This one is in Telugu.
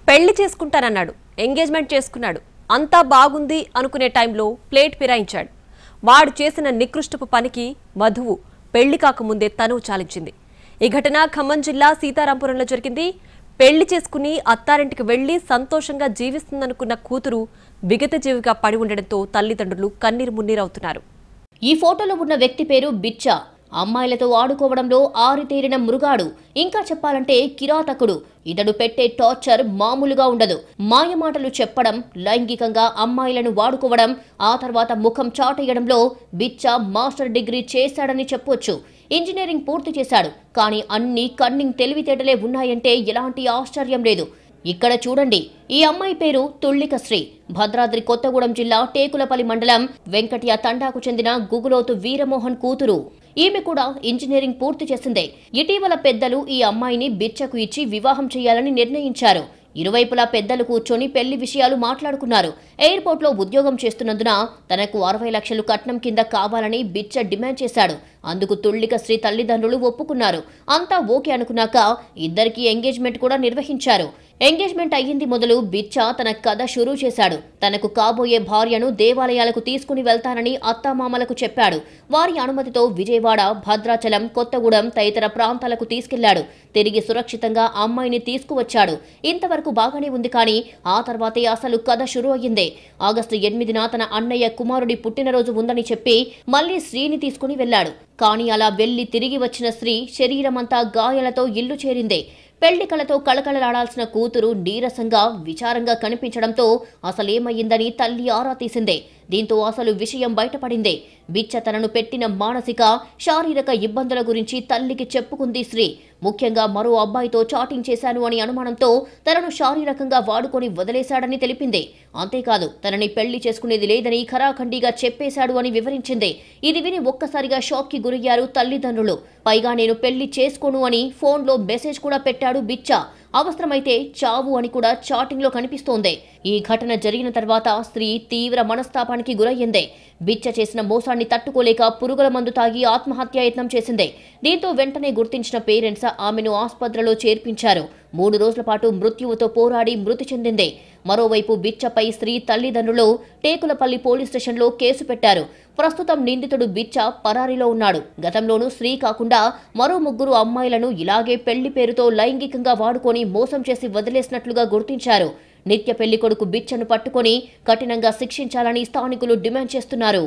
పెళ్లి చేసుకుంటానన్నాడు, ఎంగేజ్మెంట్ చేసుకున్నాడు, అంతా బాగుంది అనుకునే టైంలో ప్లేట్ ఫిరాయించాడు. వాడు చేసిన నికృష్టపు పనికి వధువు పెళ్లి కాకముందే తనువు చాలించింది. ఈ ఘటన ఖమ్మం జిల్లా సీతారాంపురంలో జరిగింది. పెళ్లి చేసుకుని అత్తారింటికి వెళ్లి సంతోషంగా జీవిస్తుందనుకున్న కూతురు విగతజీవిగా పడి ఉండడంతో తల్లిదండ్రులు కన్నీరు మున్నీరవుతున్నారు. ఈ ఫోటోలో ఉన్న వ్యక్తి పేరు బిచ్చా. అమ్మాయిలతో ఆడుకోవడంలో ఆరితేరిన మృగాడు. ఇంకా చెప్పాలంటే కిరాతకుడు. ఇతడు పెట్టే టార్చర్ మామూలుగా ఉండదు. మాయమాటలు చెప్పడం, లైంగికంగా అమ్మాయిలను వాడుకోవడం, ఆ తర్వాత ముఖం చాటేయడంలో బిచ్చా మాస్టర్ డిగ్రీ చేశాడని చెప్పొచ్చు. ఇంజనీరింగ్ పూర్తి చేశాడు. కానీ అన్ని కన్నింగ్ తెలివితేటలే ఉన్నాయంటే ఎలాంటి ఆశ్చర్యం లేదు. ఇక్కడ చూడండి, ఈ అమ్మాయి పేరు తుళ్లిక శ్రీ. భద్రాద్రి కొత్తగూడెం జిల్లా టేకులపల్లి మండలం వెంకటియా తండాకు చెందిన గుగులోతు వీరమోహన్ కూతురు. ఈమె కూడా ఇంజనీరింగ్ పూర్తి చేసిందే. ఇటీవల పెద్దలు ఈ అమ్మాయిని బిచ్చకు ఇచ్చి వివాహం చేయాలని నిర్ణయించారు. ఇరువైపులా పెద్దలు కూర్చొని పెళ్లి విషయాలు మాట్లాడుకున్నారు. ఎయిర్పోర్ట్లో ఉద్యోగం చేస్తున్నందున తనకు 60 లక్షలు కట్నం కింద కావాలని బిచ్చ డిమాండ్ చేశాడు. అందుకు తుళ్లిక శ్రీ తల్లిదండ్రులు ఒప్పుకున్నారు. అంతా ఓకే అనుకున్నాక ఇద్దరికి ఎంగేజ్మెంట్ కూడా నిర్వహించారు. ఎంగేజ్మెంట్ అయ్యింది మొదలు బిచ్చా తన కథ షురూ చేశాడు. తనకు కాబోయే భార్యను దేవాలయాలకు తీసుకుని వెళ్తానని అత్తామామలకు చెప్పాడు. వారి అనుమతితో విజయవాడ, భద్రాచలం, కొత్తగూడెం తదితర ప్రాంతాలకు తీసుకెళ్లాడు. తిరిగి సురక్షితంగా అమ్మాయిని తీసుకువచ్చాడు. ఇంతవరకు బాగానే ఉంది. కానీ ఆ తర్వాతే అసలు కథ షురూ అయ్యింది. ఆగస్టు 8న తన అన్నయ్య కుమారుడి పుట్టినరోజు ఉందని చెప్పి మళ్లీ శ్రీని తీసుకుని వెళ్లాడు. కానీ అలా వెళ్లి తిరిగి వచ్చిన శ్రీ శరీరమంతా గాయాలతో ఇల్లు చేరింది. పెళ్లి కళతో కళకళలాడాల్సిన కూతురు నీరసంగా, విచారంగా కనిపించడంతో అసలేమయ్యిందని తల్లి ఆరా తీసిందే. దీంతో అసలు విషయం బయటపడింది. బిచ్చ తనను పెట్టిన మానసిక, శారీరక ఇబ్బందుల గురించి తల్లికి చెప్పుకుంది శ్రీ. ముఖ్యంగా మరో అబ్బాయితో చాటింగ్ చేశాను అని అనుమానంతో తనను శారీరకంగా వాడుకొని వదిలేశాడని తెలిపింది. అంతేకాదు, తనని పెళ్లి చేసుకునేది లేదని ఖరాఖండిగా చెప్పేశాడు అని వివరించింది. ఇది విని ఒక్కసారిగా షాక్ కి గురయ్యారు తల్లిదండ్రులు. పైగా నేను పెళ్లి చేసుకోను అని ఫోన్లో మెసేజ్ కూడా పెట్టాడు బిచ్చ. అవసరమైతే చావు అని కూడా చాటింగ్ లో కనిపిస్తోంది. ఈ ఘటన జరిగిన తర్వాత స్త్రీ తీవ్ర మనస్తాపానికి గురయ్యింది. బిచ్చ చేసిన మోసాన్ని తట్టుకోలేక పురుగుల మందు తాగి ఆత్మహత్యాయత్నం చేసింది. దీంతో వెంటనే గుర్తించిన పేరెంట్స్ ఆమెను ఆస్పత్రిలో చేర్పించారు. 3 రోజుల పాటు మృత్యువుతో పోరాడి మృతి చెందింది. మరోవైపు బిచ్చపై స్త్రీ తల్లిదండ్రులు టేకులపల్లి పోలీస్ స్టేషన్లో కేసు పెట్టారు. ప్రస్తుతం నిందితుడు బిచ్చ పరారీలో ఉన్నాడు. గతంలోనూ స్త్రీ కాకుండా మరో 3 అమ్మాయిలను ఇలాగే పెళ్లి పేరుతో లైంగికంగా వాడుకొని మోసం చేసి వదిలేసినట్లుగా గుర్తించారు. నిత్య పెళ్లి కొడుకు బిచ్చను పట్టుకొని కఠినంగా శిక్షించాలని స్థానికులు డిమాండ్ చేస్తున్నారు.